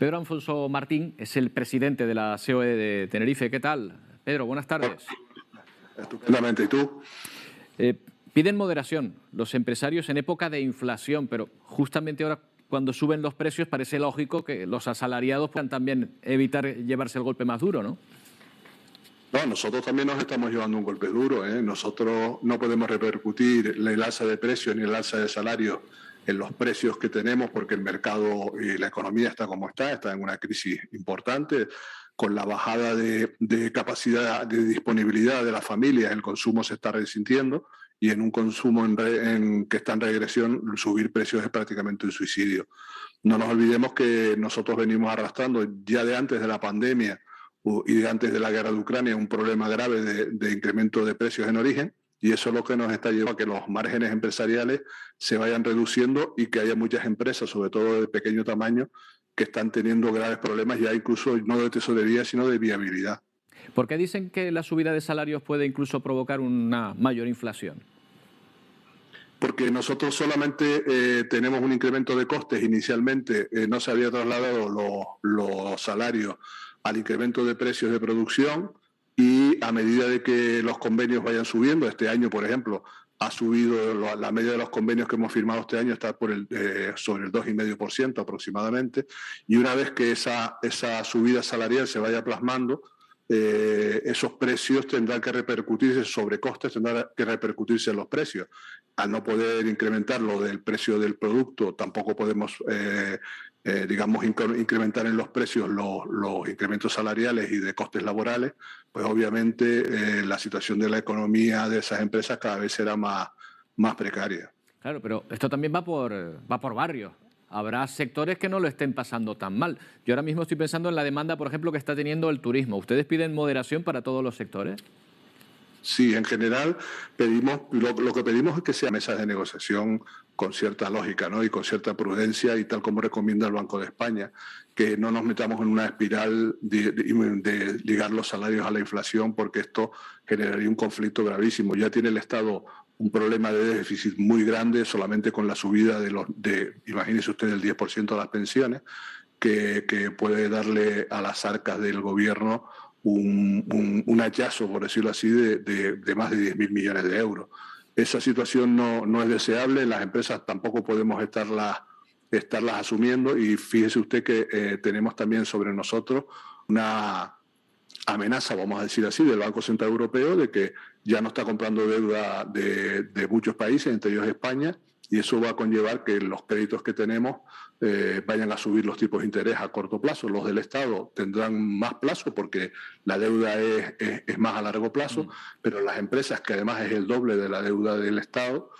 Pedro Alfonso Martín es el presidente de la COE de Tenerife. ¿Qué tal? Pedro, buenas tardes. Estupendamente. ¿Y tú? Piden moderación los empresarios en época de inflación, pero justamente ahora cuando suben los precios parece lógico que los asalariados puedan también evitar llevarse el golpe más duro, ¿no? No, nosotros también nos estamos llevando un golpe duro, ¿eh? Nosotros no podemos repercutir el alza de precios ni el alza de salarios en los precios que tenemos porque el mercado y la economía está como está en una crisis importante. Con la bajada de capacidad de disponibilidad de las familias, el consumo se está resintiendo y en un consumo que está en regresión, subir precios es prácticamente un suicidio. No nos olvidemos que nosotros venimos arrastrando ya de antes de la pandemia y de antes de la guerra de Ucrania un problema grave de incremento de precios en origen, y eso es lo que nos está llevando a que los márgenes empresariales se vayan reduciendo y que haya muchas empresas, sobre todo de pequeño tamaño, que están teniendo graves problemas ya incluso no de tesorería, sino de viabilidad. ¿Por qué dicen que la subida de salarios puede incluso provocar una mayor inflación? Porque nosotros solamente tenemos un incremento de costes. Inicialmente no se había trasladado los salarios al incremento de precios de producción, y a medida de que los convenios vayan subiendo, este año, por ejemplo, ha subido la media de los convenios que hemos firmado este año, está sobre el 2,5% aproximadamente, y una vez que esa subida salarial se vaya plasmando, esos precios tendrán que repercutirse sobre costes, tendrán que repercutirse en los precios. Al no poder incrementar lo del precio del producto, tampoco podemos, digamos, incrementar en los precios los incrementos salariales y de costes laborales, pues obviamente la situación de la economía de esas empresas cada vez será más precaria. Claro, pero esto también va por barrios. Habrá sectores que no lo estén pasando tan mal. Yo ahora mismo estoy pensando en la demanda, por ejemplo, que está teniendo el turismo. ¿Ustedes piden moderación para todos los sectores? Sí, en general lo que pedimos es que sean mesas de negociación con cierta lógica, ¿no? Y con cierta prudencia, y tal como recomienda el Banco de España, que no nos metamos en una espiral de ligar los salarios a la inflación, porque esto generaría un conflicto gravísimo. Ya tiene el Estado un problema de déficit muy grande solamente con la subida imagínese usted, del 10% de las pensiones, que puede darle a las arcas del gobierno un hachazo, por decirlo así, de más de 10.000 millones de euros. Esa situación no es deseable, las empresas tampoco podemos estarlas asumiendo, y fíjese usted que tenemos también sobre nosotros una amenaza, vamos a decir así, del Banco Central Europeo de que ya no está comprando deuda de muchos países, entre ellos España, y eso va a conllevar que los créditos que tenemos vayan a subir los tipos de interés a corto plazo. Los del Estado tendrán más plazo porque la deuda es más a largo plazo, pero las empresas, que además es el doble de la deuda del Estado,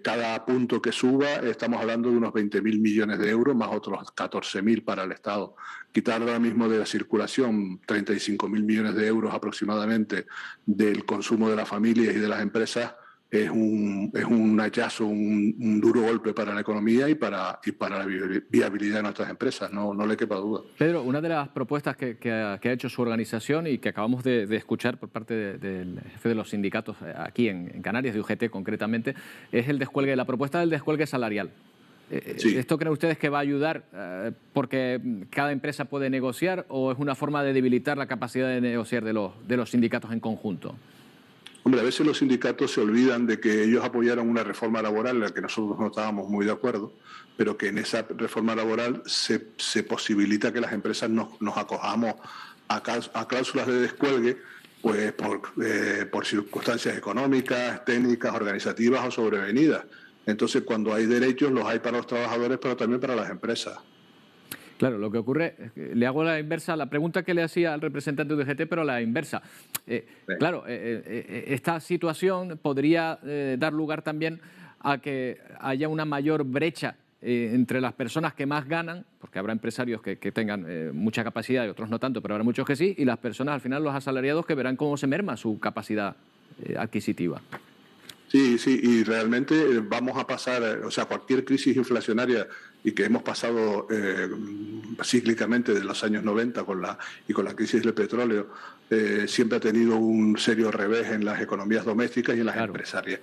cada punto que suba estamos hablando de unos 20.000 millones de euros, más otros 14.000 para el Estado. Quitar ahora mismo de la circulación 35.000 millones de euros aproximadamente del consumo de las familias y de las empresas es un hachazo, un duro golpe para la economía y para la viabilidad de nuestras empresas, no le quepa duda. Pedro, una de las propuestas que ha hecho su organización y que acabamos de escuchar por parte del jefe de los sindicatos aquí en Canarias, de UGT concretamente, es la propuesta del descuelgue salarial. Sí. ¿Esto creen ustedes que va a ayudar porque cada empresa puede negociar, o es una forma de debilitar la capacidad de negociar de los sindicatos en conjunto? Hombre, a veces los sindicatos se olvidan de que ellos apoyaron una reforma laboral en la que nosotros no estábamos muy de acuerdo, pero que en esa reforma laboral se posibilita que las empresas nos acojamos a cláusulas de descuelgue, pues por circunstancias económicas, técnicas, organizativas o sobrevenidas. Entonces, cuando hay derechos, los hay para los trabajadores, pero también para las empresas. Claro, lo que ocurre, le hago la inversa, la pregunta que le hacía al representante de UGT, pero la inversa. Claro, esta situación podría dar lugar también a que haya una mayor brecha entre las personas que más ganan, porque habrá empresarios que tengan mucha capacidad y otros no tanto, pero habrá muchos que sí, y las personas, al final, los asalariados, que verán cómo se merma su capacidad adquisitiva. Sí, y realmente vamos a pasar, o sea, cualquier crisis inflacionaria, y que hemos pasado cíclicamente de los años 90 con la crisis del petróleo, siempre ha tenido un serio revés en las economías domésticas y en las empresarias.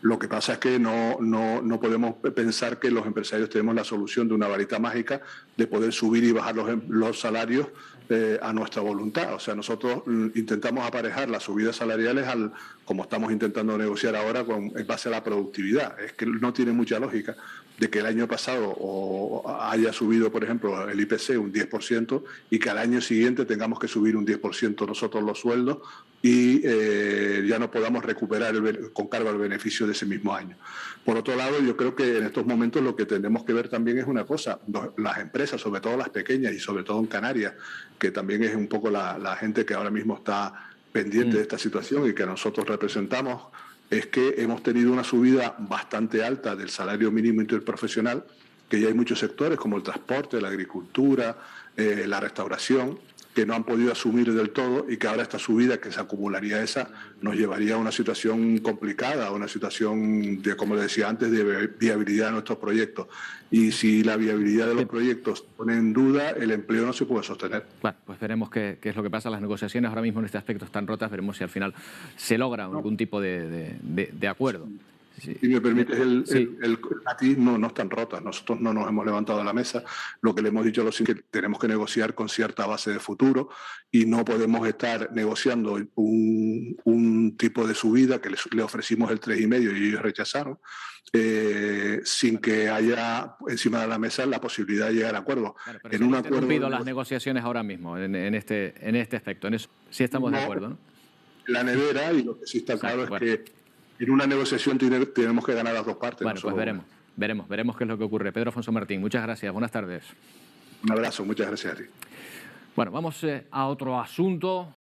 Lo que pasa es que no podemos pensar que los empresarios tenemos la solución de una varita mágica de poder subir y bajar los salarios a nuestra voluntad. O sea, nosotros intentamos aparejar las subidas salariales como estamos intentando negociar ahora en base a la productividad. Es que no tiene mucha lógica de que el año pasado haya subido, por ejemplo, el IPC un 10% y que al año siguiente tengamos que subir un 10% nosotros los sueldos y ya no podamos recuperar con cargo el beneficio de ese mismo año. Por otro lado, yo creo que en estos momentos lo que tenemos que ver también es una cosa. Las empresas, sobre todo las pequeñas y sobre todo en Canarias, que también es un poco la gente que ahora mismo está pendiente de esta situación y que nosotros representamos, es que hemos tenido una subida bastante alta del salario mínimo interprofesional, que ya hay muchos sectores como el transporte, la agricultura, la restauración, que no han podido asumir del todo y que ahora esta subida que se acumularía nos llevaría a una situación complicada, a una situación de, como le decía antes, de viabilidad de nuestros proyectos. Y si la viabilidad de los proyectos pone en duda, el empleo no se puede sostener. Bueno, pues veremos qué es lo que pasa. Las negociaciones ahora mismo en este aspecto están rotas, veremos si al final se logra algún tipo de acuerdo. Si me permites, el matiz no están rotas. Nosotros no nos hemos levantado de la mesa. Lo que le hemos dicho a los es que tenemos que negociar con cierta base de futuro y no podemos estar negociando un tipo de subida que le ofrecimos el 3,5 y ellos rechazaron, sin que haya encima de la mesa la posibilidad de llegar a acuerdos. Claro, pero en un acuerdo interrumpido las negociaciones ahora mismo en este aspecto. En eso sí estamos de acuerdo, ¿no? La nevera, y lo que sí está claro es que en una negociación tenemos que ganar las dos partes. Bueno, pues veremos qué es lo que ocurre. Pedro Afonso Martín, muchas gracias. Buenas tardes. Un abrazo, muchas gracias a ti. Bueno, vamos a otro asunto.